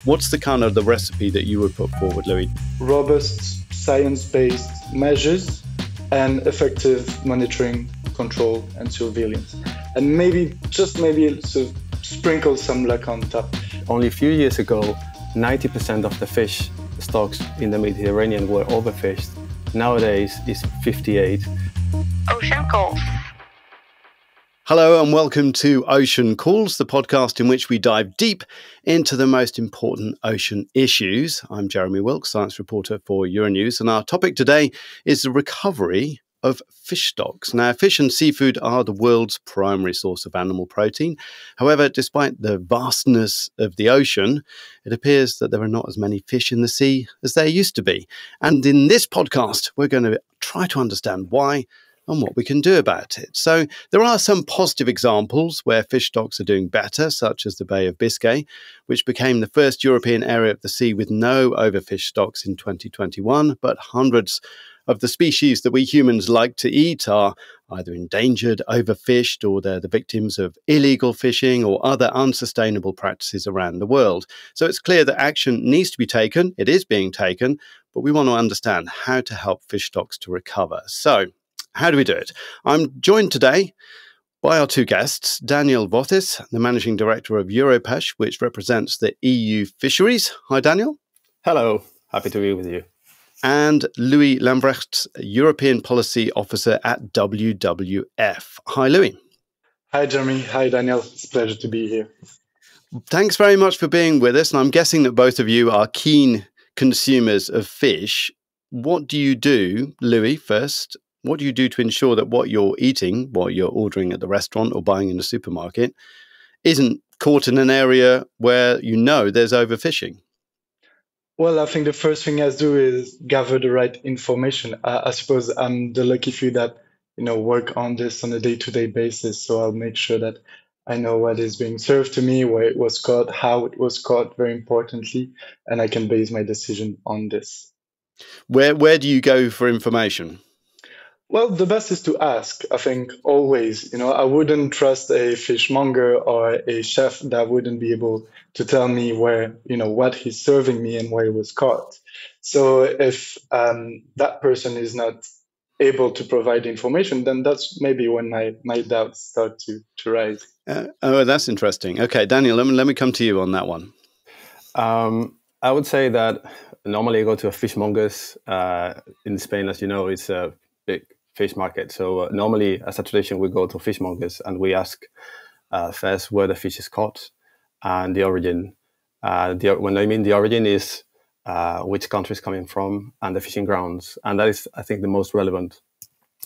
What's the kind of the recipe that you would put forward, Louis? Robust, science-based measures and effective monitoring, control, and surveillance. And maybe so sprinkle some luck on top. Only a few years ago, 90% of the fish stocks in the Mediterranean were overfished. Nowadays, it's 58. Ocean Calls. Hello and welcome to Ocean Calls, the podcast in which we dive deep into the most important ocean issues. I'm Jeremy Wilkes, science reporter for Euronews, and our topic today is the recovery of fish stocks. Now, fish and seafood are the world's primary source of animal protein. However, despite the vastness of the ocean, it appears that there are not as many fish in the sea as there used to be. And in this podcast, we're going to try to understand why and what we can do about it. So there are some positive examples where fish stocks are doing better, such as the Bay of Biscay, which became the first European area of the sea with no overfished stocks in 2021, but hundreds of the species that we humans like to eat are either endangered, overfished, or they're the victims of illegal fishing or other unsustainable practices around the world. So it's clear that action needs to be taken. It is being taken, but we want to understand how to help fish stocks to recover. So how do we do it? I'm joined today by our two guests, Daniel Voces, the Managing Director of Europêche, which represents the EU fisheries. Hi, Daniel. Hello, happy to be with you. And Louis Lambrechts, European Policy Officer at WWF. Hi, Louis. Hi, Jeremy. Hi, Daniel. It's a pleasure to be here. Thanks very much for being with us. And I'm guessing that both of you are keen consumers of fish. What do you do, Louis, first? What do you do to ensure that what you're eating, what you're ordering at the restaurant or buying in the supermarket, isn't caught in an area where you know there's overfishing? Well, I think the first thing I do is gather the right information. I suppose I'm the lucky few that, work on this on a day-to-day basis. So I'll make sure that I know what is being served to me, where it was caught, how it was caught, very importantly, and I can base my decision on this. Where do you go for information? Well, the best is to ask, I think, always. I wouldn't trust a fishmonger or a chef that wouldn't be able to tell me where, what he's serving me and where it was caught. So if that person is not able to provide information, then that's maybe when my doubts start to rise. That's interesting. Okay, Daniel, let me come to you on that one. I would say that normally I go to a fishmonger's. In Spain, as you know, it's a big fish market. So normally, as a tradition, we go to fishmongers and we ask first where the fish is caught and the origin. When I mean the origin is which country is coming from and the fishing grounds. And that is, I think, the most relevant.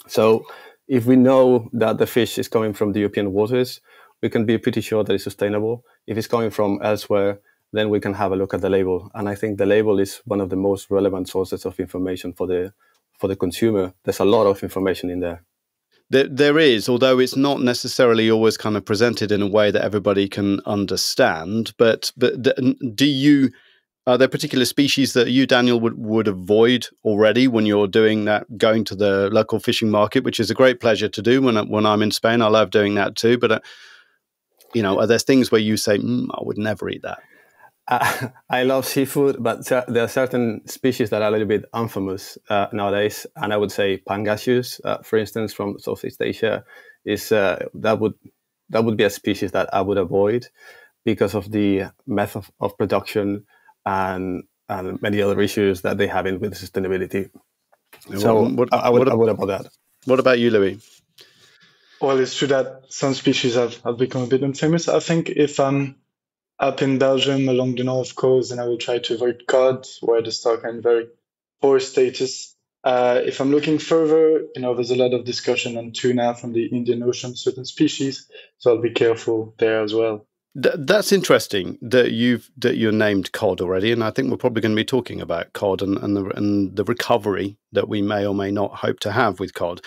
So if we know that the fish is coming from the European waters, we can be pretty sure that it's sustainable. If it's coming from elsewhere, then we can have a look at the label. And I think the label is one of the most relevant sources of information for the consumer. There's a lot of information in there. There is, although it's not necessarily always kind of presented in a way that everybody can understand. But are there particular species that you, Daniel, would avoid already when you're doing that, going to the local fishing market, which is a great pleasure to do when I'm in Spain. I love doing that too. But are there things where you say, I would never eat that? I love seafood, but there are certain species that are a little bit infamous nowadays, and I would say pangasius, for instance, from Southeast Asia, is that would be a species that I would avoid because of the method of production and many other issues that they have with sustainability. So I would avoid that. What about you, Louis? Well, it's true that some species have become a bit infamous. I think if I'm up in Belgium along the North Coast, and I will try to avoid cod, where the stock are in very poor status. If I'm looking further, there's a lot of discussion on tuna from the Indian Ocean, certain species, so I'll be careful there as well. That's interesting that you're named cod already, and I think we're probably going to be talking about cod and the recovery that we may or may not hope to have with cod.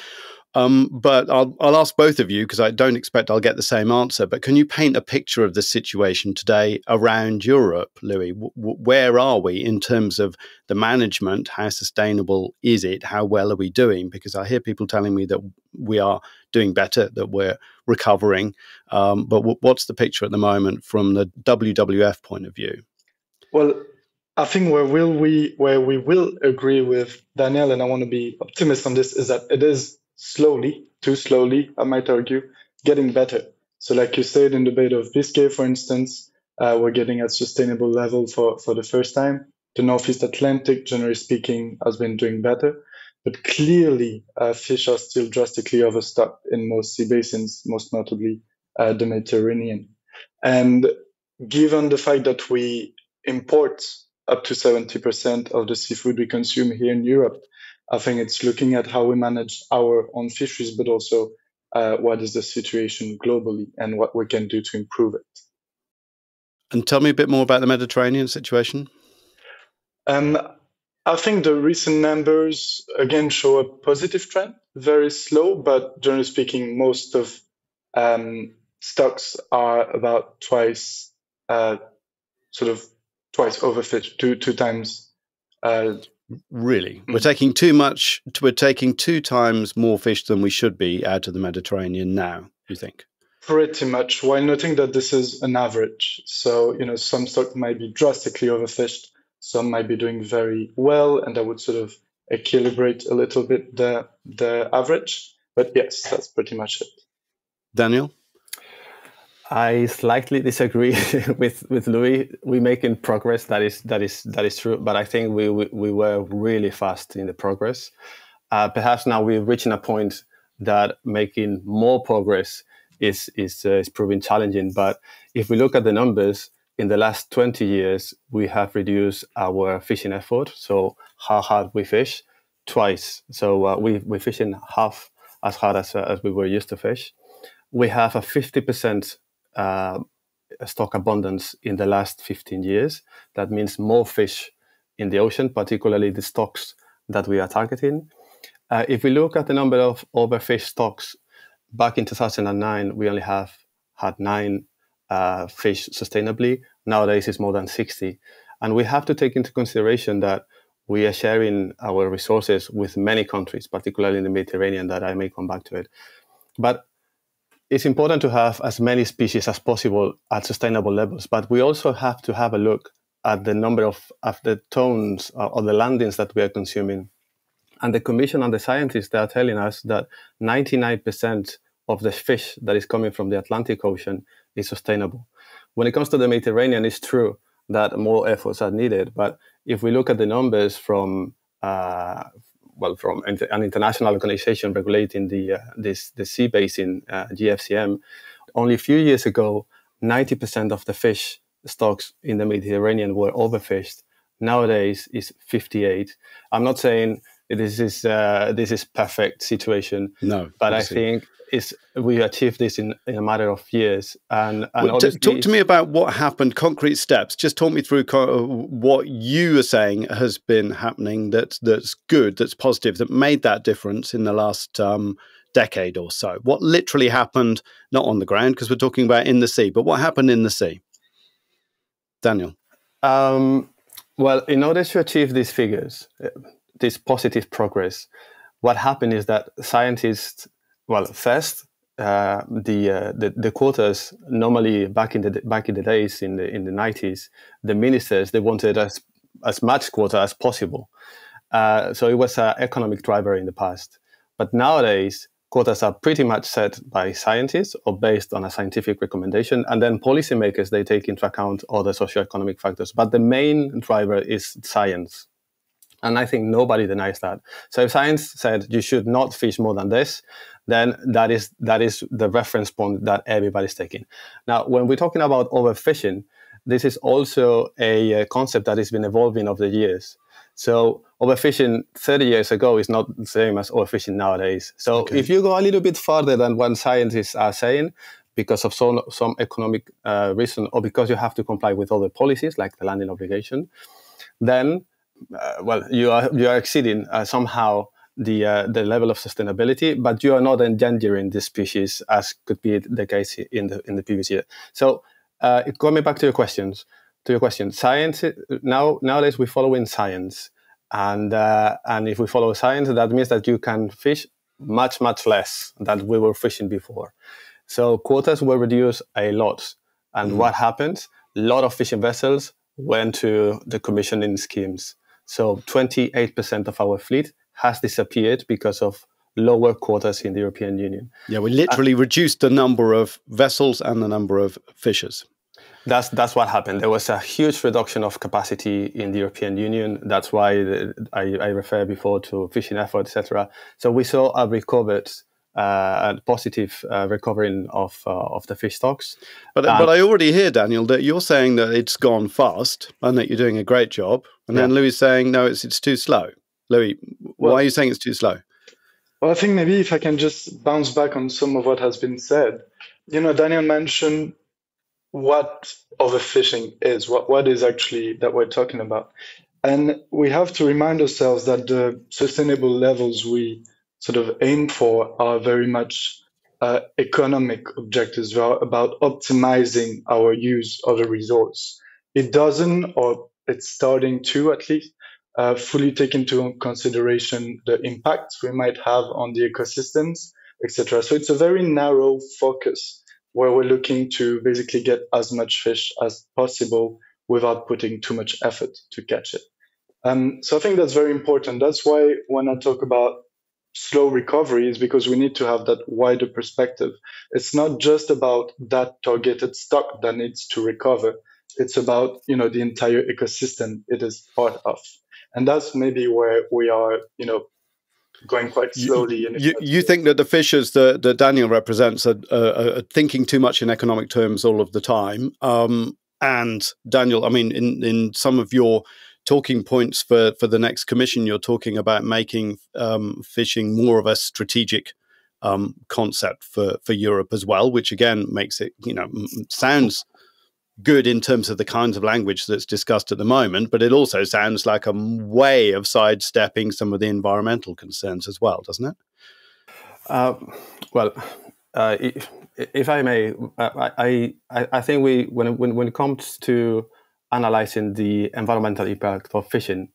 But I'll ask both of you, because I don't expect I'll get the same answer, but can you paint a picture of the situation today around Europe, Louis? Where are we in terms of the management? How sustainable is it? How well are we doing? Because I hear people telling me that we are doing better, that we're recovering. But what's the picture at the moment from the WWF point of view? Well, I think where we will agree with Daniel, and I want to be optimist on this, is that it is slowly, too slowly, I might argue, getting better. So like you said in the Bay of Biscay, for instance, we're getting at sustainable level for the first time. The Northeast Atlantic, generally speaking, has been doing better. But clearly, fish are still drastically overstocked in most sea basins, most notably the Mediterranean. And given the fact that we import up to 70% of the seafood we consume here in Europe, I think it's looking at how we manage our own fisheries, but also what is the situation globally and what we can do to improve it. And tell me a bit more about the Mediterranean situation. I think the recent numbers, again, show a positive trend, very slow, but generally speaking, most of stocks are about twice overfished, two times. Really? We're taking too much, we're taking 2 times more fish than we should be out of the Mediterranean now, you think? Pretty much, while noting that this is an average. So, some stock might be drastically overfished, some might be doing very well, and that would sort of equilibrate a little bit the average. But yes, that's pretty much it. Daniel? I slightly disagree with Louis. We're making progress. That is true. But I think we were really fast in the progress. Perhaps now we're reaching a point that making more progress is proving challenging. But if we look at the numbers, in the last 20 years, we have reduced our fishing effort. So how hard we fish? Twice. So we're fishing half as hard as we were used to fish. We have a 50% stock abundance in the last 15 years. That means more fish in the ocean, particularly the stocks that we are targeting. If we look at the number of overfished stocks, back in 2009, we only had 9 fish sustainably. Nowadays, it's more than 60. And we have to take into consideration that we are sharing our resources with many countries, particularly in the Mediterranean, that I may come back to it. But it's important to have as many species as possible at sustainable levels. But we also have to have a look at the number of the tons or the landings that we are consuming. And the Commission and the scientists, they are telling us that 99% of the fish that is coming from the Atlantic Ocean is sustainable. When it comes to the Mediterranean, it's true that more efforts are needed. But if we look at the numbers from an international organization regulating the sea basin, GFCM, only a few years ago, 90% of the fish stocks in the Mediterranean were overfished. Nowadays, it's 58. I'm not saying this is perfect situation. No, but obviously. I think we achieved this in a matter of years. And talk to me about what happened, concrete steps. Just talk me through what you are saying has been happening that's good, that's positive, that made that difference in the last decade or so. What literally happened, not on the ground, because we're talking about in the sea, but what happened in the sea? Daniel? Well, in order to achieve these figures, this positive progress, what happened is that scientists, first, the quotas normally back in the days in the 90s, the ministers, they wanted as much quota as possible. So it was an economic driver in the past. But nowadays, quotas are pretty much set by scientists or based on a scientific recommendation. And then policymakers, they take into account other socioeconomic factors. But the main driver is science. And I think nobody denies that. So if science said you should not fish more than this, then that is the reference point that everybody's taking. Now, when we're talking about overfishing, this is also a concept that has been evolving over the years. So overfishing 30 years ago is not the same as overfishing nowadays. So if you go a little bit further than what scientists are saying, because of some economic reason, or because you have to comply with other policies like the landing obligation, then you are exceeding somehow the level of sustainability, but you are not endangering the species as could be the case in the previous year. So coming back to your question, science nowadays we're following science, and if we follow science, that means that you can fish much less than we were fishing before. So quotas were reduced a lot, and what happens? A lot of fishing vessels went to the commissioning schemes. So 28% of our fleet has disappeared because of lower quotas in the European Union. Yeah, we literally reduced the number of vessels and the number of fishers. That's what happened. There was a huge reduction of capacity in the European Union. That's why I referred before to fishing effort, etc. So we saw a positive recovering of the fish stocks. But I already hear, Daniel, that you're saying that it's gone fast and that you're doing a great job. And then Louis is saying, no, it's too slow. Louis, why are you saying it's too slow? Well, I think maybe if I can just bounce back on some of what has been said. Daniel mentioned what overfishing is, what is actually that we're talking about. And we have to remind ourselves that the sustainable levels we sort of aim for are very much economic objectives. They are about optimizing our use of a resource. It doesn't, or it's starting to at least, fully take into consideration the impacts we might have on the ecosystems, etc. So it's a very narrow focus where we're looking to basically get as much fish as possible without putting too much effort to catch it. So I think that's very important. That's why when I talk about slow recovery is because we need to have that wider perspective. It's not just about that targeted stock that needs to recover. It's about, the entire ecosystem it is part of. And that's maybe where we are, going quite slowly. You think that the fishers that Daniel represents are thinking too much in economic terms all of the time. And Daniel, I mean, in some of your talking points for the next commission, you're talking about making fishing more of a strategic concept for Europe as well, which again makes it, sounds good in terms of the kinds of language that's discussed at the moment, but it also sounds like a way of sidestepping some of the environmental concerns as well, doesn't it? If I may, I think when it comes to analyzing the environmental impact of fishing,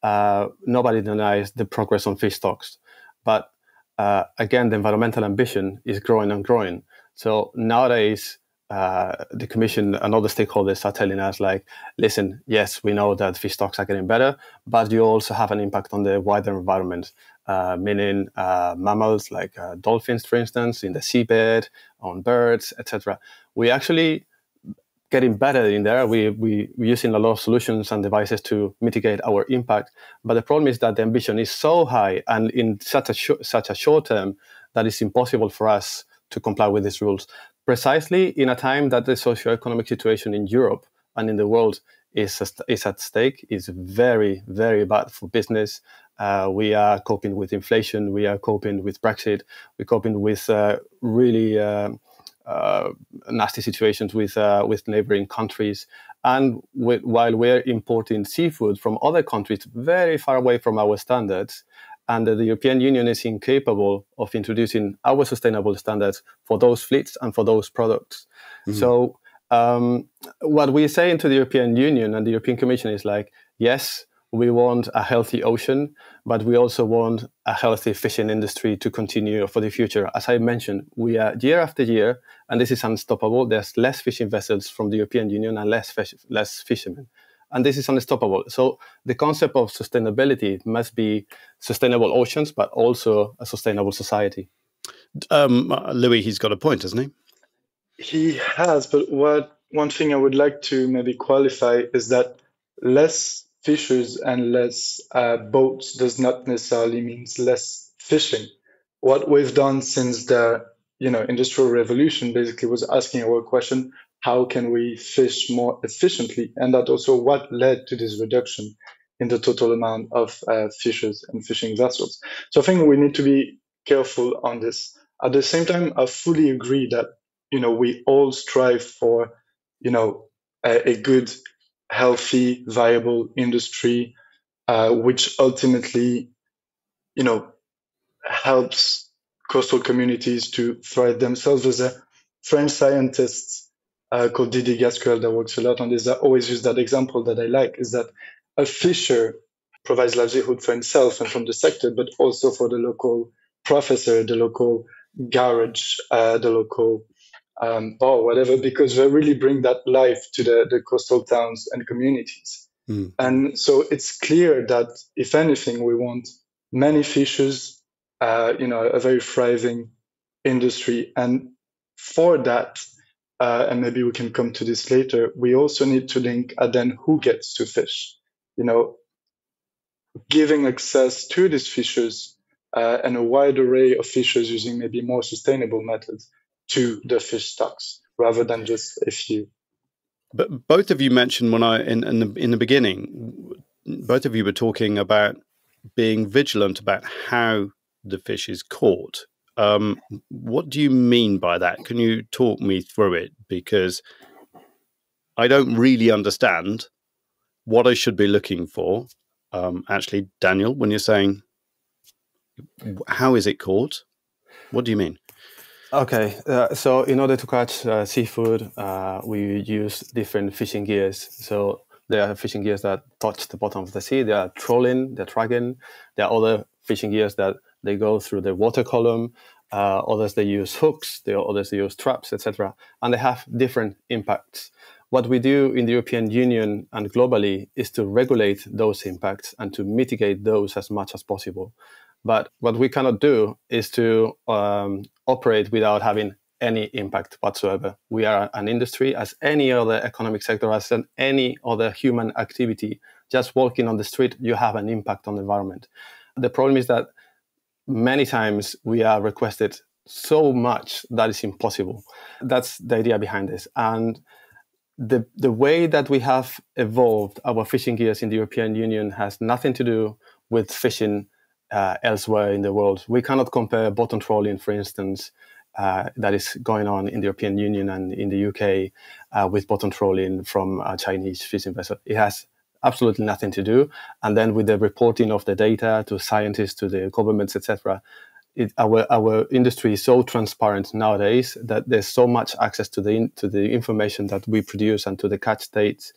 nobody denies the progress on fish stocks, but again, the environmental ambition is growing and growing. So nowadays, the Commission and all the stakeholders are telling us, listen, yes, we know that fish stocks are getting better, but you also have an impact on the wider environment, meaning mammals like dolphins, for instance, in the seabed, on birds, etc. We actually getting better in there. We're using a lot of solutions and devices to mitigate our impact. But the problem is that the ambition is so high and in such a short term that it's impossible for us to comply with these rules. Precisely in a time that the socioeconomic situation in Europe and in the world is at stake, is very, very bad for business. We are coping with inflation. We are coping with Brexit. We're coping with really nasty situations with neighboring countries. And while we're importing seafood from other countries very far away from our standards, and the European Union is incapable of introducing our sustainable standards for those fleets and for those products. Mm-hmm. So what we're saying to the European Union and the European Commission is yes, we want a healthy ocean, but we also want a healthy fishing industry to continue for the future. As I mentioned, we are year after year, and this is unstoppable. There's less fishing vessels from the European Union and less fishermen. And this is unstoppable. So the concept of sustainability must be sustainable oceans, but also a sustainable society. Louis, he's got a point, hasn't he? He has, but one thing I would like to maybe qualify is that less fishers and less boats does not necessarily mean less fishing. What we've done since the Industrial Revolution basically was asking our question, how can we fish more efficiently? And that also what led to this reduction in the total amount of fishers and fishing vessels. So I think we need to be careful on this. At the same time, I fully agree that, we all strive for, a good, healthy, viable industry, which ultimately, helps coastal communities to thrive themselves. There's a French scientist called Didier Gasquel that works a lot on this. I always use that example that I like, is that a fisher provides livelihood for himself and from the sector, but also for the local professor, the local garage, the local or whatever, because they really bring that life to the coastal towns and communities. And so it's clear that if anything, we want many fishes, a very thriving industry. And for that, and maybe we can come to this later, we also need to link then who gets to fish. Giving access to these fishes and a wide array of fishes using maybe more sustainable methods to the fish stocks rather than just a few. But both of you mentioned in the beginning, both of you were talking about being vigilant about how the fish is caught. What do you mean by that? Can you talk me through it? Because I don't really understand what I should be looking for. Actually, Daniel, when you're saying how is it caught, what do you mean? Okay, so in order to catch seafood, we use different fishing gears. So there are fishing gears that touch the bottom of the sea. There are trolling, they're dragging. There are other fishing gears that they go through the water column. Others, they use hooks. Others, they use traps, etc. And they have different impacts. What we do in the European Union and globally is to regulate those impacts and to mitigate those as much as possible. But what we cannot do is to operate without having any impact whatsoever. We are an industry as any other economic sector, as any other human activity. Just walking on the street, you have an impact on the environment. The problem is that many times we are requested so much that is impossible. That's the idea behind this. And the way that we have evolved our fishing gears in the European Union has nothing to do with fishing elsewhere in the world. We cannot compare bottom trawling, for instance, that is going on in the European Union and in the UK with bottom trawling from a Chinese fishing vessel. It has absolutely nothing to do. And then with the reporting of the data to scientists, to the governments, etc., our industry is so transparent nowadays that there's so much access to the information that we produce and to the catch dates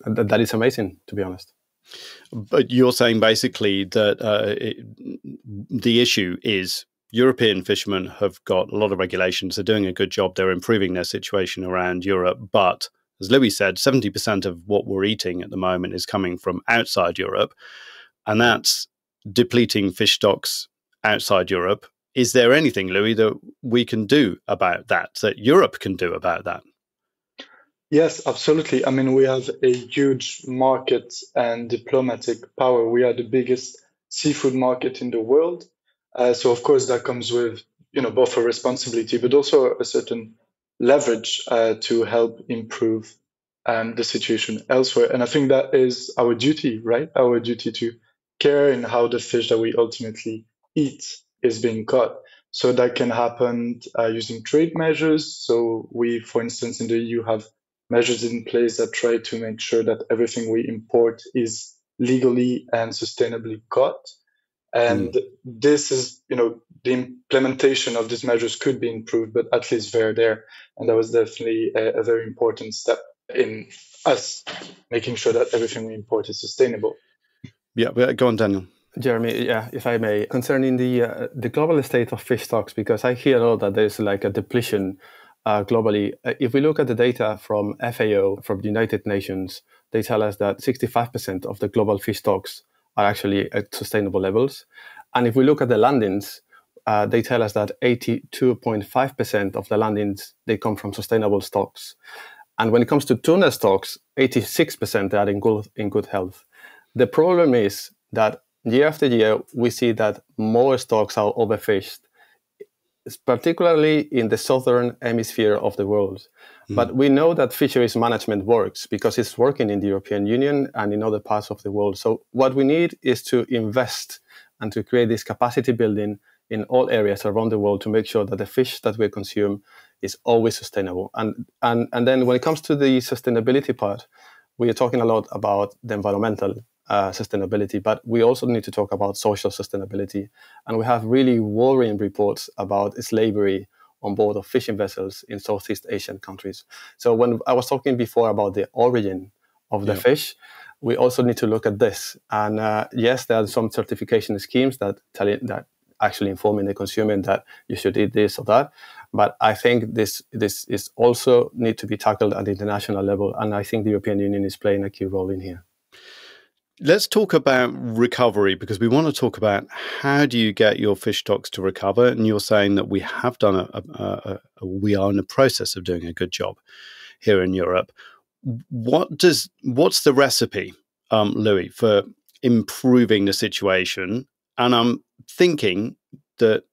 that is amazing, to be honest. But you're saying basically that the issue is European fishermen have got a lot of regulations. They're doing a good job. They're improving their situation around Europe. But as Louis said, 70% of what we're eating at the moment is coming from outside Europe. And that's depleting fish stocks outside Europe. Is there anything, Louis, that we can do about that Europe can do about that? Yes, absolutely. I mean, we have a huge market and diplomatic power. We are the biggest seafood market in the world. So, of course, that comes with, both a responsibility, but also a certain leverage to help improve the situation elsewhere. And I think that is our duty, right? Our duty to care in how the fish that we ultimately eat is being caught. So that can happen using trade measures. So we, for instance, in the EU have measures in place that try to make sure that everything we import is legally and sustainably caught. And this is, the implementation of these measures could be improved, but at least they're there. And that was definitely a very important step in us making sure that everything we import is sustainable. Yeah, go on, Daniel. Jeremy, yeah, if I may, concerning the global state of fish stocks, because I hear a lot that there's like a depletion globally. If we look at the data from FAO, from the United Nations, they tell us that 65% of the global fish stocks are actually at sustainable levels. And if we look at the landings, they tell us that 82.5% of the landings, they come from sustainable stocks. And when it comes to tuna stocks, 86% are in good health. The problem is that year after year, we see that more stocks are overfished, particularly in the southern hemisphere of the world. But we know that fisheries management works because it's working in the European Union and in other parts of the world. So what we need is to invest and to create this capacity building in all areas around the world to make sure that the fish that we consume is always sustainable. And then when it comes to the sustainability part, we are talking a lot about the environmental sustainability, but we also need to talk about social sustainability. And we have really worrying reports about slavery on board of fishing vessels in Southeast Asian countries. So when I was talking before about the origin of the fish, we also need to look at this. And yes, there are some certification schemes that actually informing the consumer that you should eat this or that. But I think this is also need to be tackled at the international level, and I think the European Union is playing a key role in here. Let's talk about recovery, because we want to talk about how do you get your fish stocks to recover. And you're saying that we have done we are in the process of doing a good job here in Europe. What's the recipe, Louis, for improving the situation? And I'm thinking that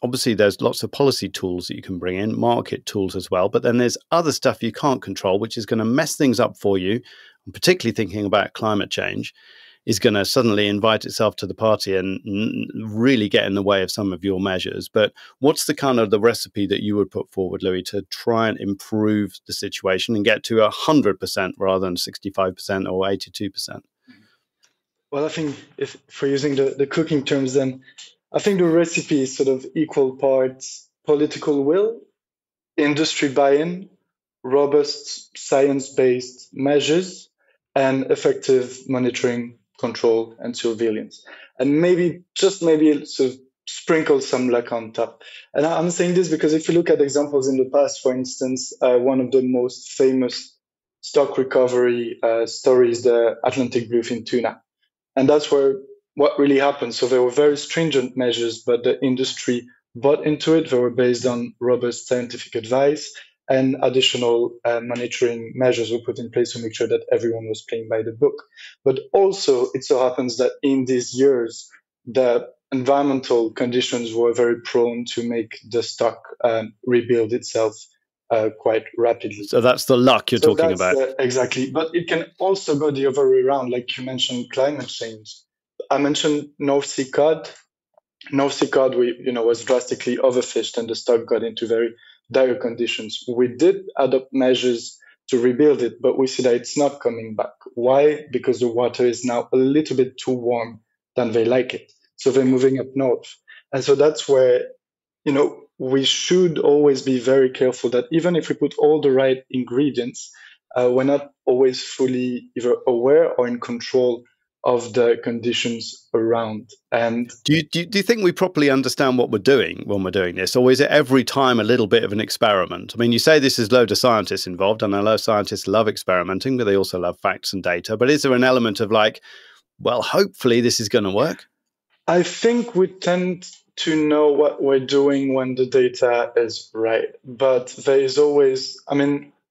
obviously there's lots of policy tools that you can bring in, market tools as well, but then there's other stuff you can't control, which is going to mess things up for you. I'm particularly thinking about climate change is going to suddenly invite itself to the party and really get in the way of some of your measures. But what's the kind of the recipe that you would put forward, Louis, to try and improve the situation and get to 100% rather than 65% or 82%? Well, I think if we're using the cooking terms, then I think the recipe is sort of equal parts political will, industry buy-in, robust science-based measures, and effective monitoring, control, and surveillance. And maybe sort of sprinkle some luck on top. And I'm saying this because if you look at examples in the past, for instance, one of the most famous stock recovery stories, the Atlantic bluefin tuna. And that's what really happened. So there were very stringent measures, but the industry bought into it. They were based on robust scientific advice, and additional monitoring measures were put in place to make sure that everyone was playing by the book. But also, it so happens that in these years, the environmental conditions were very prone to make the stock rebuild itself quite rapidly. So that's the luck you're talking about. Exactly. But it can also go the other way around, like you mentioned, climate change. I mentioned North Sea cod. North Sea cod, was drastically overfished, and the stock got into very dire conditions. We did adopt measures to rebuild it, but we see that it's not coming back. Why? Because the water is now a little bit too warm than they like it. So they're moving up north. And so that's where, we should always be very careful that even if we put all the right ingredients, we're not always fully either aware or in control of the conditions around. And do you think we properly understand what we're doing when we're doing this, or is it every time a little bit of an experiment? I mean, you say this is loads of scientists involved, and I know scientists love experimenting, but they also love facts and data. But is there an element of like, well, hopefully this is going to work? I think we tend to know what we're doing when the data is right. But there is always,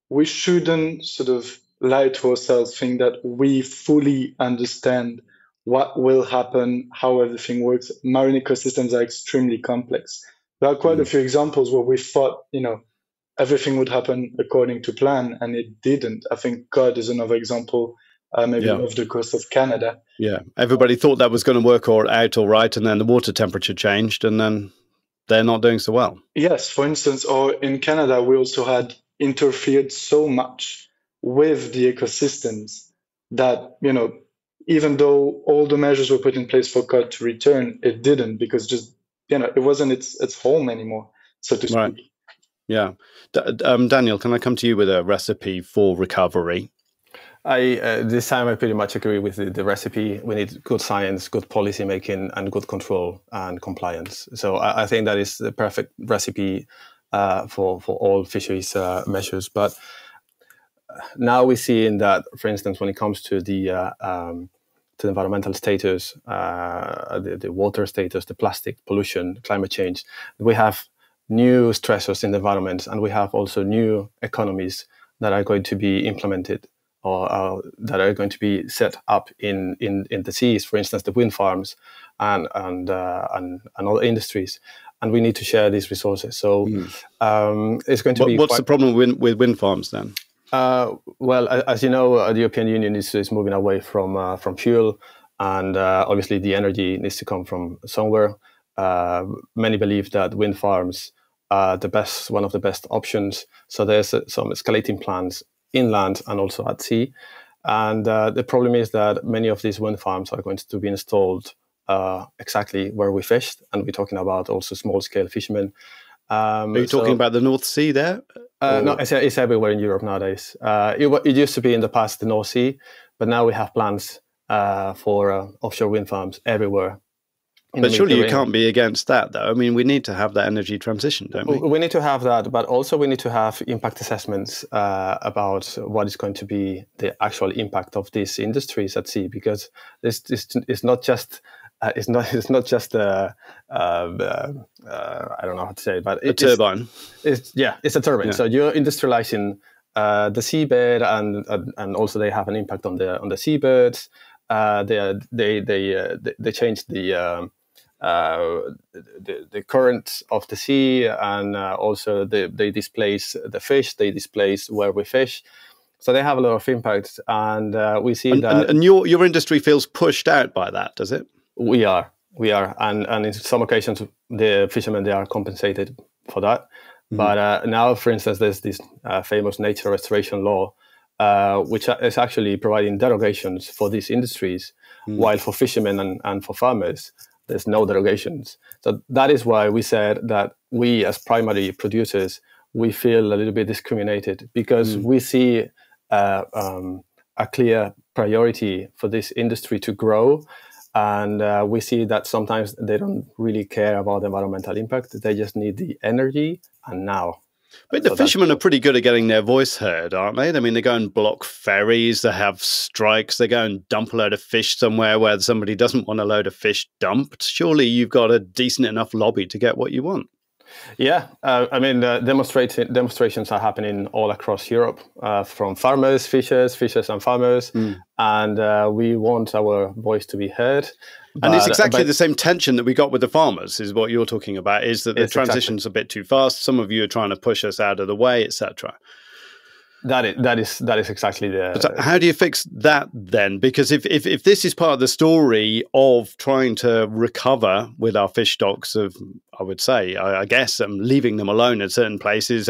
we shouldn't sort of lie to ourselves, think that we fully understand what will happen, how everything works. Marine ecosystems are extremely complex. There are quite a few examples where we thought, everything would happen according to plan, and it didn't. I think cod is another example, maybe off the coast of Canada. Yeah, everybody thought that was going to work out all right, and then the water temperature changed, and then they're not doing so well. Yes, for instance, or in Canada, we also had interfered so much with the ecosystems that, even though all the measures were put in place for cod to return, it didn't, because just, it wasn't its home anymore, so to speak. Right. Yeah. Daniel, can I come to you with a recipe for recovery? This time I pretty much agree with the recipe. We need good science, good policy making, and good control and compliance. So I think that is the perfect recipe for all fisheries measures. But now we see in that, for instance, when it comes to the environmental status, the water status, the plastic pollution, climate change, we have new stressors in the environment, and we have also new economies that are going to be implemented, or that are going to be set up in the seas, for instance, the wind farms and other industries, and we need to share these resources. So it's going to be. What's the problem with wind farms then? Well, as you know, the European Union is moving away from fuel, and obviously the energy needs to come from somewhere. Many believe that wind farms are one of the best options. So there's some escalating plans inland and also at sea. And the problem is that many of these wind farms are going to be installed exactly where we fished, and we're talking about also small-scale fishermen. Are you talking about the North Sea there? No, it's everywhere in Europe nowadays. It used to be in the past the North Sea, but now we have plans for offshore wind farms everywhere. But surely you can't be against that, though. I mean, we need to have that energy transition, don't we? We need to have that, but also we need to have impact assessments about what is going to be the actual impact of these industries at sea, because it's not just it's not just I don't know how to say it, but a turbine. It's a turbine. Yeah. So you're industrializing the seabed, and also they have an impact on the seabirds. They change the current of the sea, and also they displace the fish, they displace where we fish. So they have a lot of impact, and we see that. And your industry feels pushed out by that, does it? We are, and in some occasions the fishermen, they are compensated for that. Mm-hmm. But now, for instance, there's this famous nature restoration law, which is actually providing derogations for these industries, while for fishermen and for farmers, there's no derogations. So that is why we said that we, as primary producers, we feel a little bit discriminated, because we see a clear priority for this industry to grow. And we see that sometimes they don't really care about the environmental impact. They just need the energy and now. But the fishermen are pretty good at getting their voice heard, aren't they? I mean, they go and block ferries, they have strikes, they go and dump a load of fish somewhere where somebody doesn't want a load of fish dumped. Surely you've got a decent enough lobby to get what you want. Yeah, I mean, demonstrations are happening all across Europe, from farmers, fishers and farmers, and we want our voice to be heard. And it's exactly the same tension that we got with the farmers, is what you're talking about, is that the transition's a bit too fast. Some of you are trying to push us out of the way, etc. That is exactly the. So how do you fix that then? Because if this is part of the story of trying to recover with our fish stocks of, I would say, I guess, leaving them alone at certain places,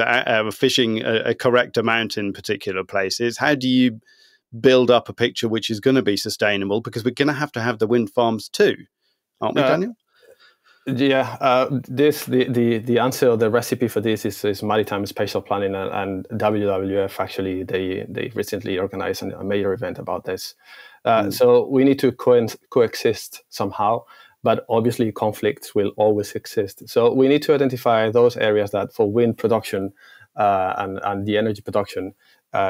fishing a correct amount in particular places, how do you build up a picture which is going to be sustainable? Because we're going to have the wind farms too, aren't we, Daniel? Yeah, the answer, or the recipe for this is maritime spatial planning, and WWF actually they recently organized a major event about this. So we need to coexist somehow, but obviously conflicts will always exist. So we need to identify those areas that for wind production and the energy production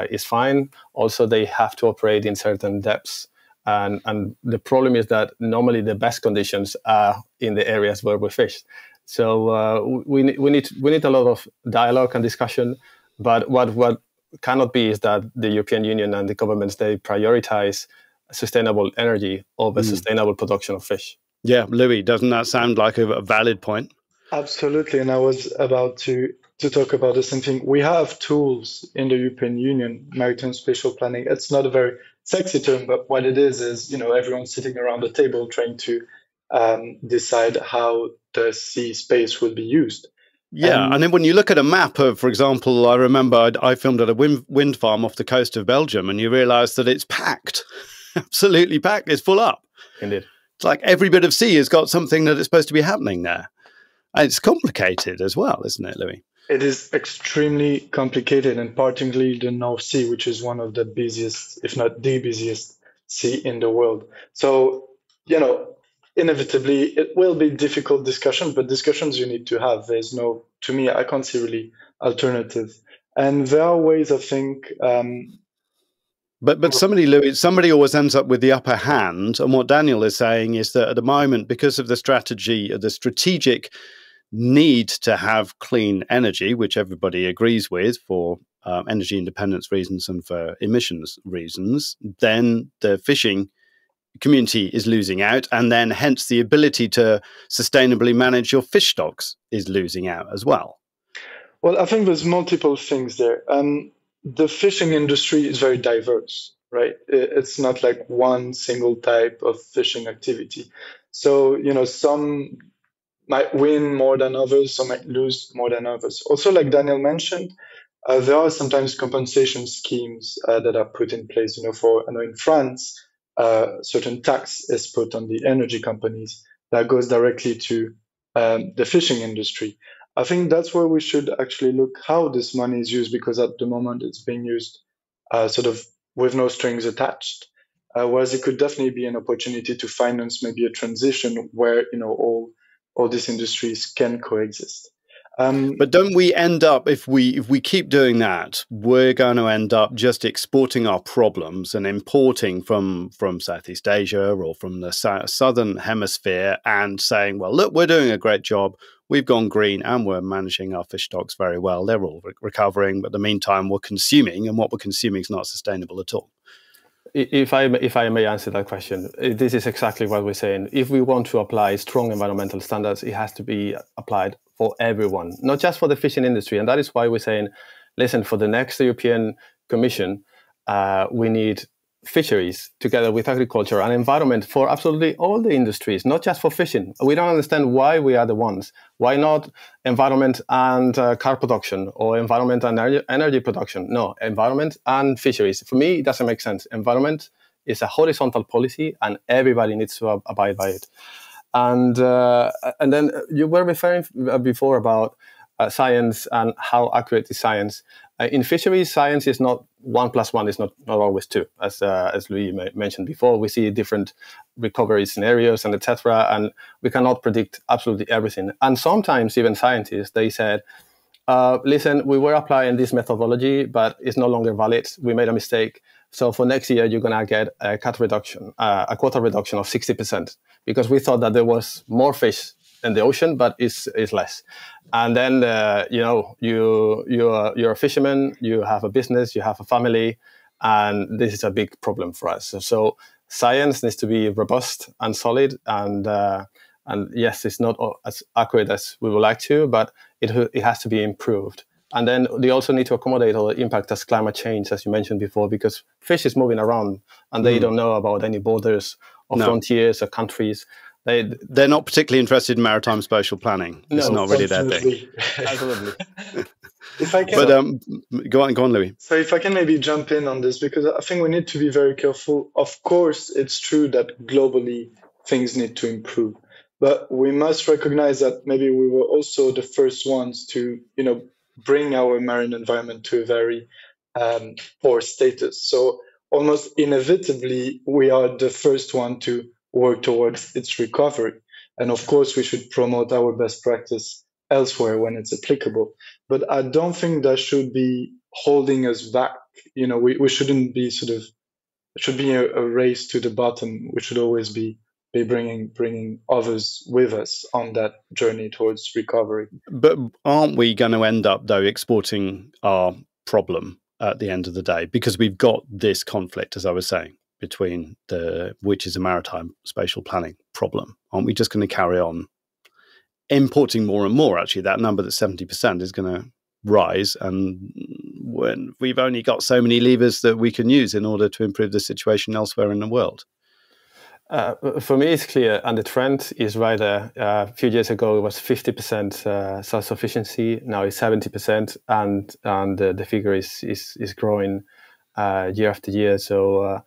is fine. Also, they have to operate in certain depths. And the problem is that normally the best conditions are in the areas where we fish. So we need a lot of dialogue and discussion. But what cannot be is that the European Union and the governments, they prioritize sustainable energy over sustainable production of fish. Yeah, Louis, doesn't that sound like a valid point? Absolutely, and I was about to talk about the same thing. We have tools in the European Union, maritime spatial planning. It's not a very sexy term, but what it is, everyone's sitting around the table trying to decide how the sea space will be used. Yeah, and then when you look at a map of, for example, I remember I filmed at a wind farm off the coast of Belgium, and you realise that it's packed, absolutely packed. It's full up. Indeed. It's like every bit of sea has got something that is supposed to be happening there. And it's complicated as well, isn't it, Louis? It is extremely complicated, and particularly the North Sea, which is one of the busiest, if not the busiest sea in the world. So, inevitably, it will be difficult discussion, but discussions you need to have. To me, I can't see really alternative. And there are ways, I think. But somebody always ends up with the upper hand. And what Daniel is saying is that at the moment, because of the strategic need to have clean energy, which everybody agrees with for energy independence reasons and for emissions reasons, then the fishing community is losing out, and then hence the ability to sustainably manage your fish stocks is losing out as well. Well, I think there's multiple things there. The fishing industry is very diverse, right? It's not like one single type of fishing activity. So, some might win more than others, some might lose more than others. Also, like Daniel mentioned, there are sometimes compensation schemes that are put in place. I know in France, certain tax is put on the energy companies that goes directly to the fishing industry. I think that's where we should actually look how this money is used, because at the moment it's being used sort of with no strings attached. whereas it could definitely be an opportunity to finance maybe a transition where all these industries can coexist. But don't we end up, if we keep doing that, we're going to end up just exporting our problems and importing from Southeast Asia or from the southern hemisphere and saying, well, look, we're doing a great job. We've gone green and we're managing our fish stocks very well. They're all recovering, but in the meantime, we're consuming, and what we're consuming is not sustainable at all. If I may answer that question, this is exactly what we're saying. If we want to apply strong environmental standards, it has to be applied for everyone, not just for the fishing industry. And that is why we're saying, listen, for the next European Commission, we need fisheries together with agriculture and environment for absolutely all the industries, not just for fishing. We don't understand why we are the ones. Why not environment and car production, or environment and energy production? No, environment and fisheries. For me, it doesn't make sense. Environment is a horizontal policy and everybody needs to abide by it. And then you were referring before about science and how accurate is science. In fisheries, science is not 1 + 1 is not always 2, as Louis mentioned before. We see different recovery scenarios and etc. And we cannot predict absolutely everything. And sometimes even scientists, they said, listen, we were applying this methodology, but it's no longer valid. We made a mistake. So for next year, you're going to get a quota reduction of 60%, because we thought that there was more fish in the ocean, but it's less. And then you're a fisherman, you have a business, you have a family, and this is a big problem for us. So science needs to be robust and solid, and yes, it's not as accurate as we would like to, but it has to be improved. And then they also need to accommodate all the impact as climate change, as you mentioned before, because fish is moving around and they don't know about any borders or frontiers or countries. They're not particularly interested in maritime spatial planning. It's not really their thing. Absolutely. If I can, but go on, Louis. So if I can maybe jump in on this, because I think we need to be very careful. Of course, it's true that globally things need to improve, but we must recognize that maybe we were also the first ones to, bring our marine environment to a very poor status. So almost inevitably, we are the first one to work towards its recovery. And of course, we should promote our best practice elsewhere when it's applicable. But I don't think that should be holding us back. We shouldn't be it should be a race to the bottom. We should always be bringing others with us on that journey towards recovery. But aren't we going to end up, though, exporting our problem at the end of the day? Because we've got this conflict, as I was saying, between which is a maritime spatial planning problem. Aren't we just going to carry on importing more and more? Actually, that number, that 70%, is going to rise, and when we've only got so many levers that we can use in order to improve the situation elsewhere in the world. For me, it's clear, and the trend is right there. A few years ago, it was 50% self-sufficiency. Now it's 70%, and the figure is growing year after year. So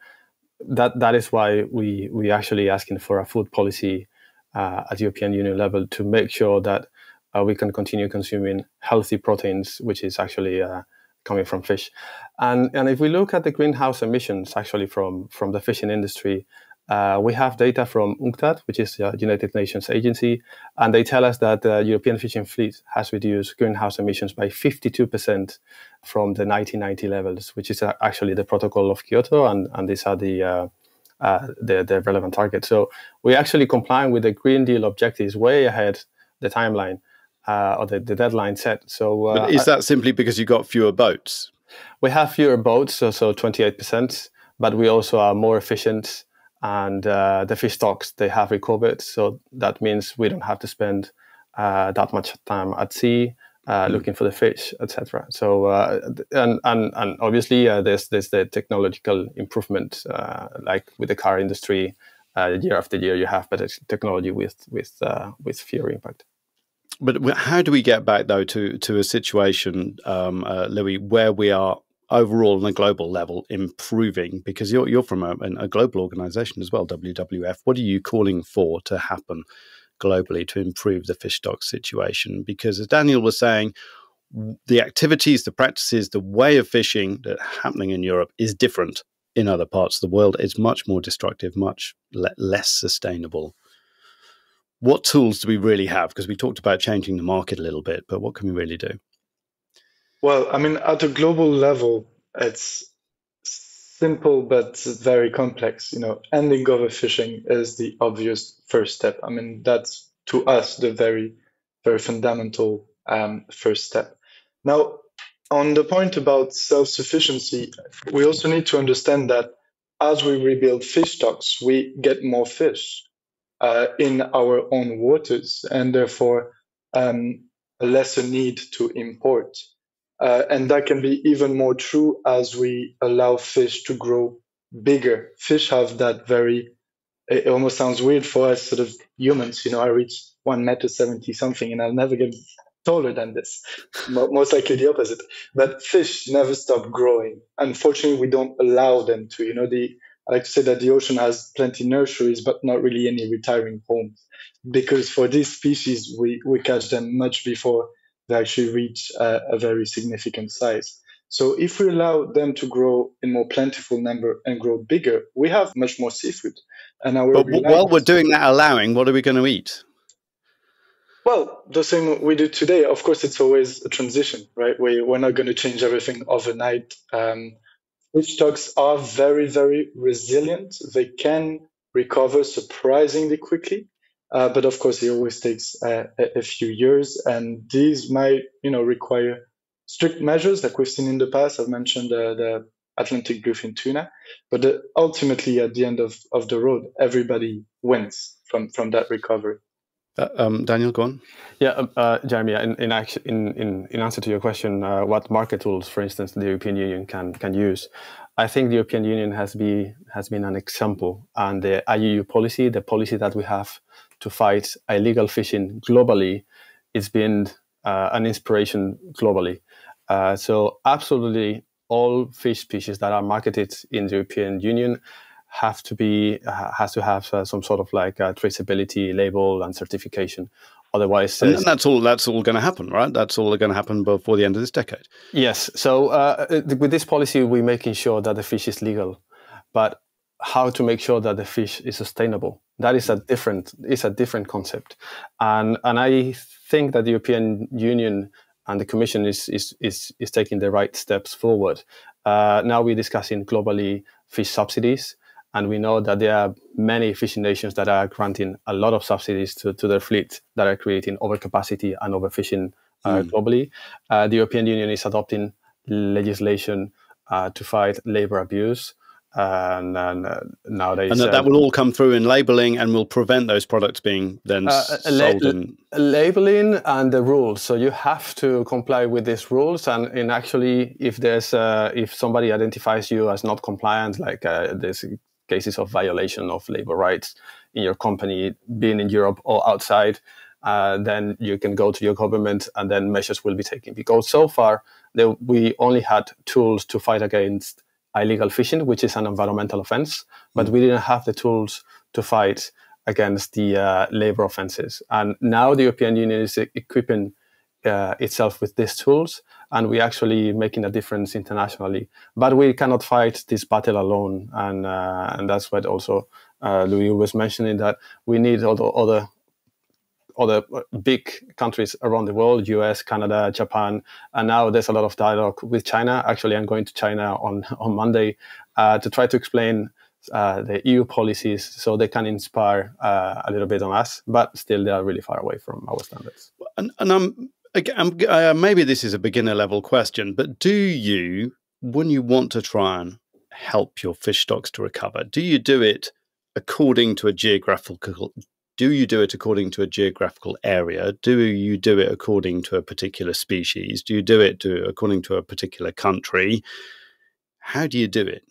that is why we actually asking for a food policy at European Union level to make sure that we can continue consuming healthy proteins, which is actually coming from fish. And if we look at the greenhouse emissions actually from the fishing industry, we have data from UNCTAD, which is the United Nations agency, and they tell us that the European fishing fleet has reduced greenhouse emissions by 52% from the 1990 levels, which is actually the Protocol of Kyoto, and these are the relevant targets. So we're actually complying with the Green Deal objectives way ahead the timeline or the deadline set. So but is that simply because you've got fewer boats? We have fewer boats, so 28%, but we also are more efficient. And the fish stocks, they have recovered. So that means we don't have to spend that much time at sea looking for the fish, etc. So and obviously there's the technological improvement, like with the car industry. Year after year, you have better technology with fewer impact. But how do we get back, though, to a situation, Louis, where we are overall on a global level improving? Because you're from a global organization as well, WWF. What are you calling for to happen globally to improve the fish stock situation? Because as Daniel was saying, the activities, the practices, the way of fishing that's happening in Europe is different in other parts of the world. It's much more destructive, much less sustainable. What tools do we really have? Because we talked about changing the market a little bit, but what can we really do? Well, I mean, at a global level, it's simple but very complex. Ending overfishing is the obvious first step. I mean, that's to us the very, very fundamental first step. Now, on the point about self-sufficiency, we also need to understand that as we rebuild fish stocks, we get more fish in our own waters, and therefore a lesser need to import. And that can be even more true as we allow fish to grow bigger. Fish have that it almost sounds weird for us sort of humans. I reach 1 meter 70 something and I'll never get taller than this. Most likely the opposite. But fish never stop growing. Unfortunately, we don't allow them to. I like to say that the ocean has plenty nurseries, but not really any retiring homes. Because for these species, we catch them much before they actually reach a very significant size. So if we allow them to grow in more plentiful number and grow bigger, we have much more seafood. But while we're doing that allowing, what are we going to eat? Well, the same we do today. Of course, it's always a transition, right? We're not going to change everything overnight. Fish stocks are very, very resilient. They can recover surprisingly quickly. But of course, it always takes a few years, and these might, require strict measures like we've seen in the past. I've mentioned the Atlantic bluefin tuna, but ultimately, at the end of the road, everybody wins from that recovery. Daniel, go on. Yeah, Jeremy. In answer to your question, what market tools, for instance, the European Union can use? I think the European Union has been an example, and the IUU policy, the policy that we have to fight illegal fishing globally, it's been an inspiration globally. So absolutely all fish species that are marketed in the European Union has to have some sort of like a traceability label and certification. Otherwise, and that's all going to happen, right? That's all going to happen before the end of this decade. Yes. So with this policy, we're making sure that the fish is legal, but how to make sure that the fish is sustainable? That is a different concept, and I think that the European Union and the Commission is taking the right steps forward. Now we're discussing globally fish subsidies. And we know that there are many fishing nations that are granting a lot of subsidies to their fleet that are creating overcapacity and overfishing globally. The European Union is adopting legislation to fight labor abuse. And nowadays, and that will all come through in labeling and will prevent those products being then sold in labeling and the rules. So you have to comply with these rules. And actually, if somebody identifies you as not compliant, like there's cases of violation of labor rights in your company, being in Europe or outside, then you can go to your government and then measures will be taken. Because so far, we only had tools to fight against illegal fishing, which is an environmental offense, but we didn't have the tools to fight against the labor offenses. And now the European Union is equipping itself with these tools, and we're actually making a difference internationally. But we cannot fight this battle alone, and that's what also Louis was mentioning, that we need other big countries around the world, US, Canada, Japan, and now there's a lot of dialogue with China. Actually, I'm going to China on Monday to try to explain the EU policies so they can inspire a little bit on us, but still they are really far away from our standards. And maybe this is a beginner level question, but do you, when you want to try and help your fish stocks to recover, do you do it according to a geographical? Do you do it according to a geographical area? Do you do it according to a particular species? Do you do it according to a particular country? How do you do it?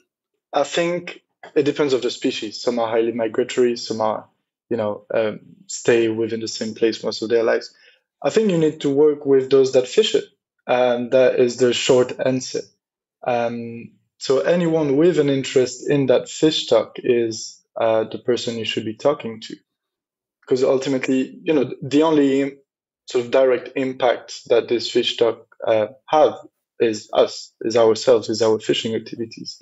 I think it depends on the species. Some are highly migratory, some are, stay within the same place most of their lives. I think you need to work with those that fish it, and that is the short answer. So anyone with an interest in that fish stock is the person you should be talking to. Because ultimately, the only sort of direct impact that this fish stock have is us, is ourselves, is our fishing activities.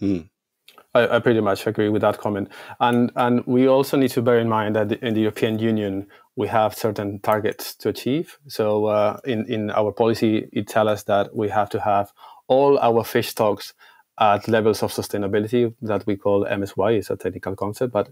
I pretty much agree with that comment. And we also need to bear in mind that in the European Union, we have certain targets to achieve. So in our policy, it tells us that we have to have all our fish stocks at levels of sustainability that we call MSY. It's a technical concept, but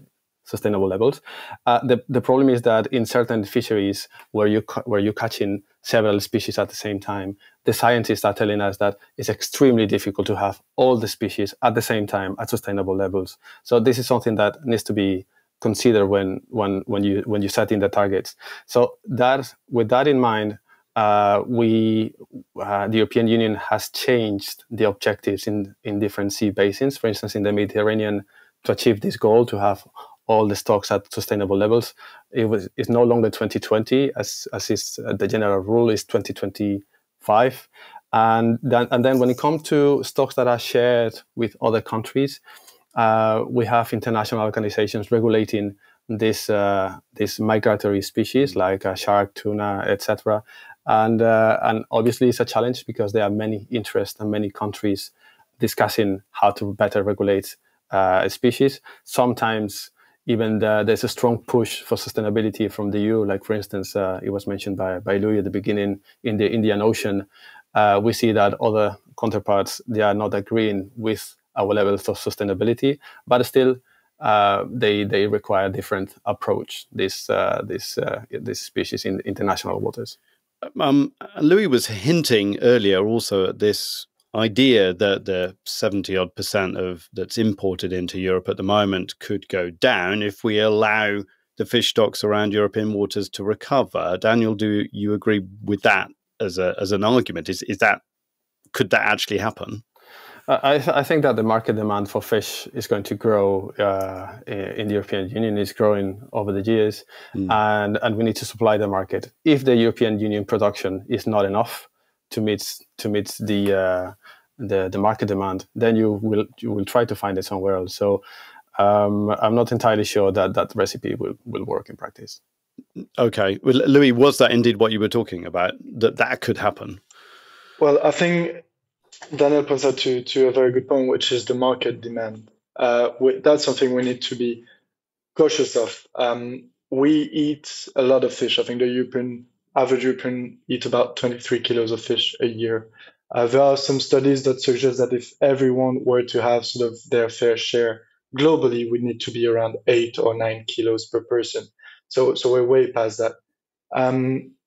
sustainable levels. The problem is that in certain fisheries where you catch in several species at the same time, the scientists are telling us that it's extremely difficult to have all the species at the same time at sustainable levels. So this is something that needs to be considered when you set in the targets. So that with that in mind, the European Union has changed the objectives in different sea basins. For instance, in the Mediterranean, to achieve this goal to have all the stocks at sustainable levels, it's no longer 2020 as is the general rule is 2025, and then when it comes to stocks that are shared with other countries, we have international organizations regulating this migratory species like shark, tuna, etc. And obviously it's a challenge because there are many interests and many countries discussing how to better regulate a species. Sometimes even there's a strong push for sustainability from the EU. Like, for instance, it was mentioned by Louis at the beginning, in the Indian Ocean, we see that other counterparts, they are not agreeing with our levels of sustainability, but still they require a different approach, this species in international waters. Louis was hinting earlier also at this idea that the 70-odd% of that's imported into Europe at the moment could go down if we allow the fish stocks around European waters to recover. Daniel, do you agree with that as an argument? Could that actually happen? I think that the market demand for fish is going to grow in the European Union. It's growing over the years, and we need to supply the market. If the European Union production is not enough to meet the market demand, then you will try to find it somewhere else. So I'm not entirely sure that recipe will work in practice. Okay, well, Louis, was that indeed what you were talking about? That could happen? Well, I think Daniel points out to a very good point, which is the market demand. That's something we need to be cautious of. We eat a lot of fish. I think the average European eat about 23 kilos of fish a year. There are some studies that suggest that if everyone were to have sort of their fair share globally, we need to be around 8 or 9 kilos per person. So we're way past that.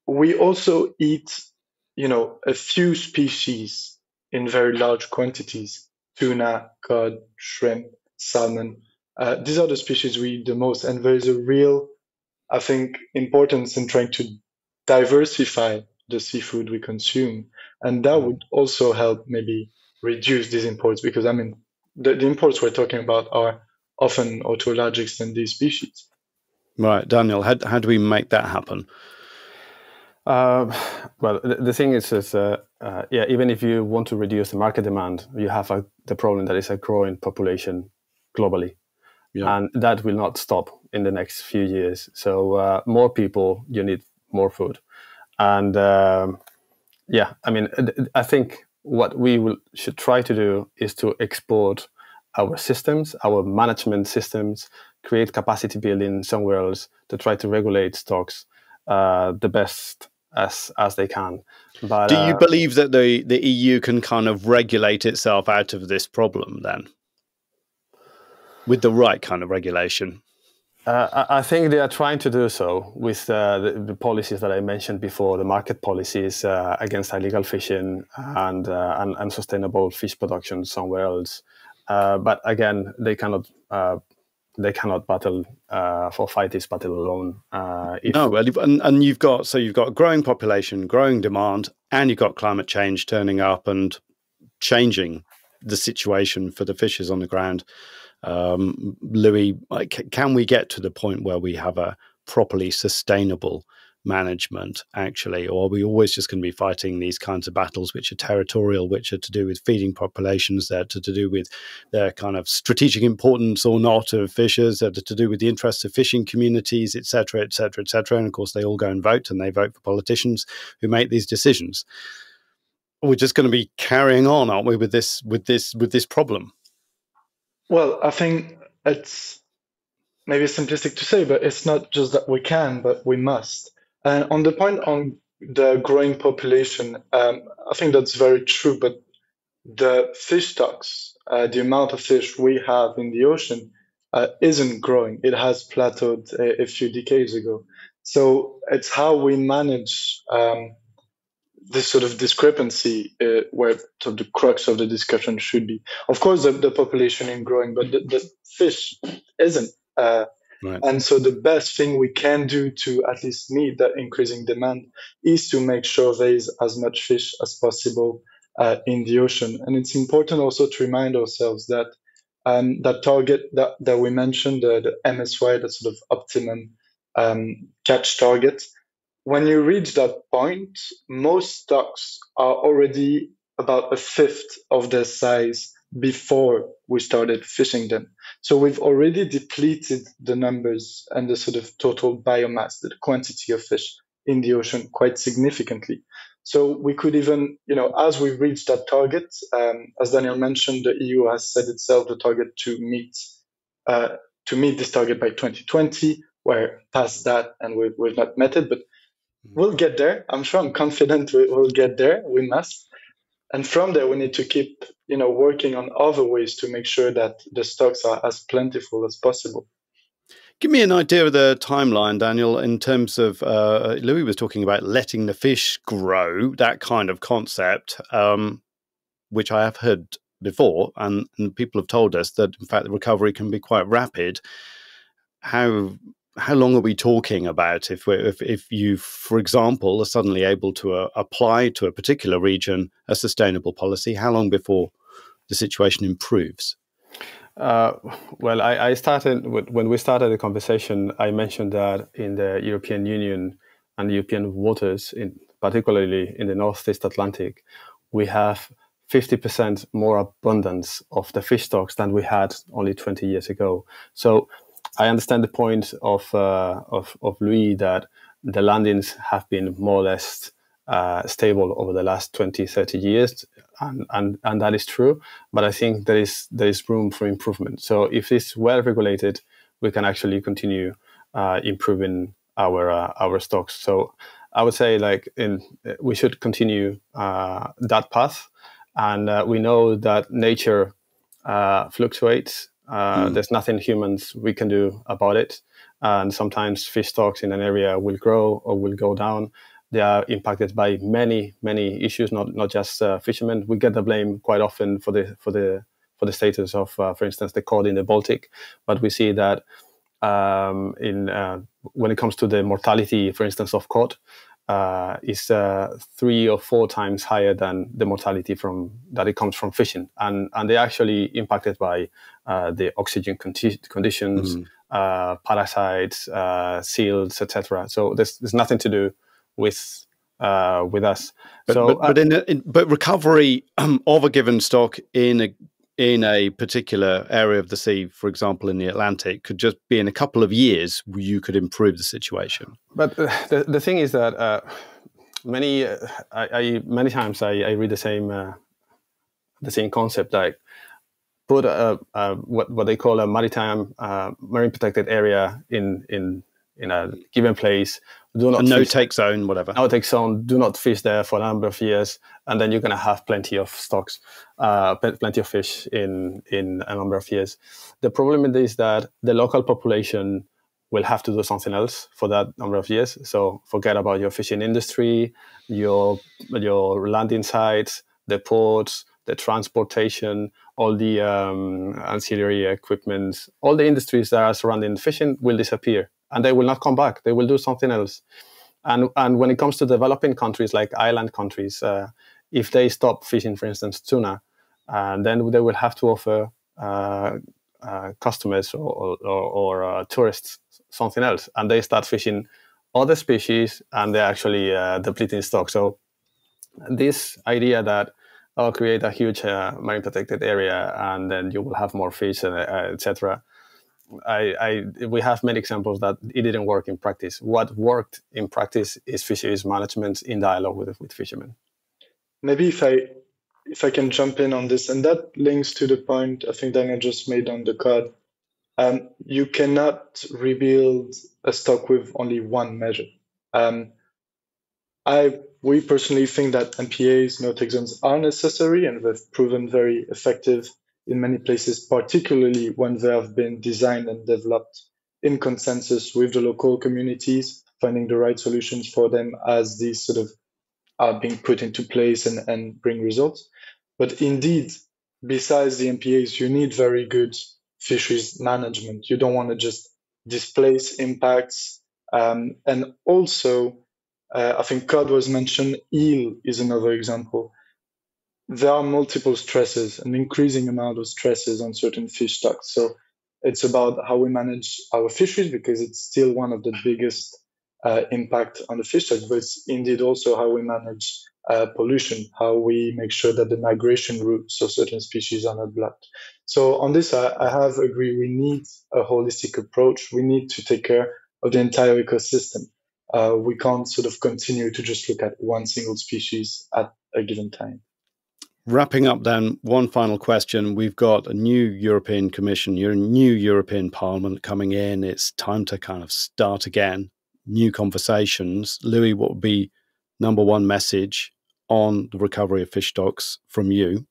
We also eat, a few species in very large quantities: tuna, cod, shrimp, salmon. These are the species we eat the most, and there is a real, I think, importance in trying to diversify the seafood we consume, and that would also help maybe reduce these imports, because I mean the imports we're talking about are often, or to a large extent, these species. Right, Daniel, how do we make that happen? Well, the thing is even if you want to reduce the market demand, you have the problem that is a growing population globally, and that will not stop in the next few years. So more people, you need more food, and I think what we should try to do is to export our systems, our management systems, create capacity building somewhere else to try to regulate stocks the best as they can. But do you believe that the EU can kind of regulate itself out of this problem then, with the right kind of regulation? I think they are trying to do so with the policies that I mentioned before, the market policies against illegal fishing and unsustainable fish production somewhere else. But again, they cannot battle or fight this battle alone. And you've got a growing population, growing demand, and you've got climate change turning up and changing the situation for the fishes on the ground. Louis, can we get to the point where we have a properly sustainable management, actually, or are we always just going to be fighting these kinds of battles which are territorial, which are to do with feeding populations, that are to do with their kind of strategic importance or not of fishers, that are to do with the interests of fishing communities, etc., etc., etc. And of course, they all go and vote, and they vote for politicians who make these decisions. We're just going to be carrying on, aren't we, with this problem? Well, I think it's maybe simplistic to say, but it's not just that we can, but we must. And on the point on the growing population, I think that's very true. But the fish stocks, the amount of fish we have in the ocean, isn't growing. It has plateaued a few decades ago. So it's how we manage this sort of discrepancy where sort of the crux of the discussion should be. Of course, the population is growing, but the fish isn't. Right. And so the best thing we can do to at least meet that increasing demand is to make sure there is as much fish as possible in the ocean. And it's important also to remind ourselves that that target that we mentioned, the MSY, the sort of optimum catch target, when you reach that point, most stocks are already about a fifth of their size before we started fishing them. So we've already depleted the numbers and the sort of total biomass, the quantity of fish in the ocean quite significantly. So we could even, as we reach that target, as Daniel mentioned, the EU has set itself the target to meet this target by 2020. We're past that and we've not met it, but we'll get there. I'm confident we'll get there. We must. And from there, we need to keep, working on other ways to make sure that the stocks are as plentiful as possible. Give me an idea of the timeline, Daniel, in terms of Louis was talking about letting the fish grow, that kind of concept, which I have heard before, and people have told us that, in fact, the recovery can be quite rapid. How long are we talking about if you, for example, are suddenly able to apply to a particular region a sustainable policy? How long before the situation improves? Well, I started when we started the conversation. I mentioned that in the European Union and European waters, particularly in the Northeast Atlantic, we have 50% more abundance of the fish stocks than we had only 20 years ago. So I understand the point of Louis that the landings have been more or less stable over the last 20, 30 years, and that is true. But I think there is room for improvement. So if it's well regulated, we can actually continue improving our stocks. So I would say we should continue that path, and we know that nature fluctuates. There's nothing humans we can do about it. And sometimes fish stocks in an area will grow or will go down. They are impacted by many, many issues, not just fishermen. We get the blame quite often for the status of, for instance, the cod in the Baltic. But we see that when it comes to the mortality, for instance, of cod, is 3 or 4 times higher than the mortality that it comes from fishing, and they're actually impacted by the oxygen conditions, parasites, seals, etc. So there's nothing to do with us. But recovery of a given stock in a particular area of the sea, for example, in the Atlantic, could just be in a couple of years you could improve the situation. But the thing is that many times I read the same concept, like put what they call a maritime marine protected area in a given place. Do not no-take zone, whatever. No-take zone. Do not fish there for a number of years, and then you're going to have plenty of stocks, plenty of fish in a number of years. The problem is that the local population will have to do something else for that number of years. So forget about your fishing industry, your landing sites, the ports, the transportation, all the ancillary equipment, all the industries that are surrounding fishing will disappear. And they will not come back. They will do something else. And when it comes to developing countries like island countries, if they stop fishing, for instance, tuna, then they will have to offer customers or tourists something else. And they start fishing other species, and they're actually depleting stock. So this idea that create a huge marine protected area and then you will have more fish, etc. We have many examples that it didn't work in practice. What worked in practice is fisheries management in dialogue with fishermen. Maybe if I can jump in on this, and that links to the point I think Daniel just made on the cod. You cannot rebuild a stock with only one measure. We personally think that MPAs, no-take zones, are necessary, and they've proven very effective in many places, particularly when they have been designed and developed in consensus with the local communities, finding the right solutions for them as these sort of are being put into place and bring results. But indeed, besides the MPAs, you need very good fisheries management. You don't want to just displace impacts. And also, I think cod was mentioned, eel is another example. There are multiple stresses, an increasing amount of stresses on certain fish stocks. So it's about how we manage our fisheries, because it's still one of the biggest impact on the fish stock, but it's indeed also how we manage pollution, how we make sure that the migration routes of certain species are not blocked. So on this, I have agreed we need a holistic approach. We need to take care of the entire ecosystem. We can't sort of continue to just look at one single species at a given time. Wrapping up then, one final question. We've got a new European Commission, a new European Parliament coming in. It's time to kind of start again, new conversations. Louis, what would be number one message on the recovery of fish stocks from you?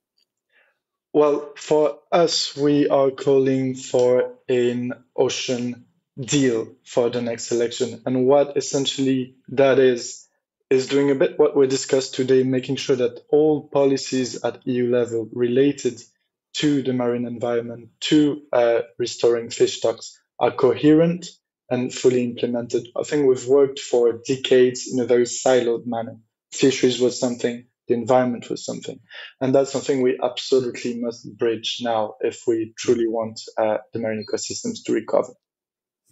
Well, for us, we are calling for an ocean deal for the next election. And what essentially that is doing a bit what we discussed today, making sure that all policies at EU level related to the marine environment, to restoring fish stocks, are coherent and fully implemented. I think we've worked for decades in a very siloed manner. Fisheries was something, the environment was something. And that's something we absolutely must bridge now if we truly want the marine ecosystems to recover.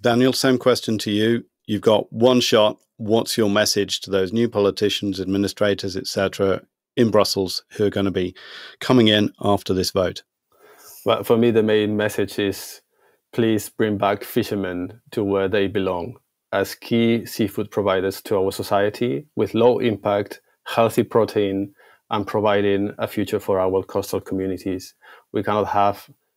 Daniel, same question to you. You've got one shot. What's your message to those new politicians, administrators, etc., in Brussels who are going to be coming in after this vote? Well, for me, the main message is please bring back fishermen to where they belong as key seafood providers to our society with low impact, healthy protein, and providing a future for our coastal communities. We cannot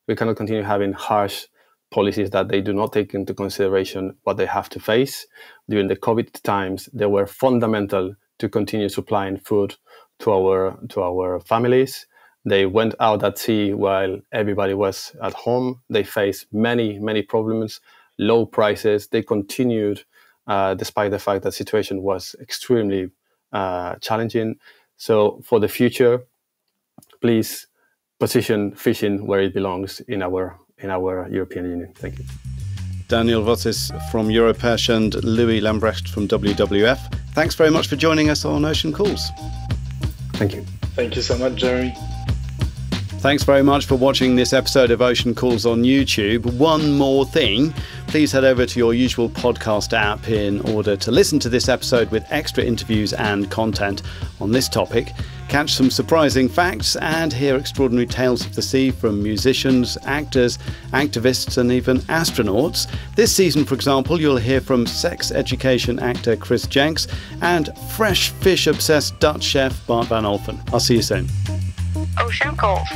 continue having harsh policies that they do not take into consideration what they have to face. During the COVID times, they were fundamental to continue supplying food to our families. They went out at sea while everybody was at home. They faced many, many problems, low prices. They continued despite the fact that the situation was extremely challenging. So for the future, please position fishing where it belongs in our European Union. Thank you. Daniel Voces from Europêche and Louis Lambrechts from WWF. Thanks very much for joining us on Ocean Calls. Thank you. Thank you so much, Jeremy. Thanks very much for watching this episode of Ocean Calls on YouTube. One more thing, please head over to your usual podcast app in order to listen to this episode with extra interviews and content on this topic. Catch some surprising facts and hear extraordinary tales of the sea from musicians, actors, activists and even astronauts. This season, for example, you'll hear from sex education actor Chris Jenks and fresh fish-obsessed Dutch chef Bart van Olfen. I'll see you soon. Ocean Calls.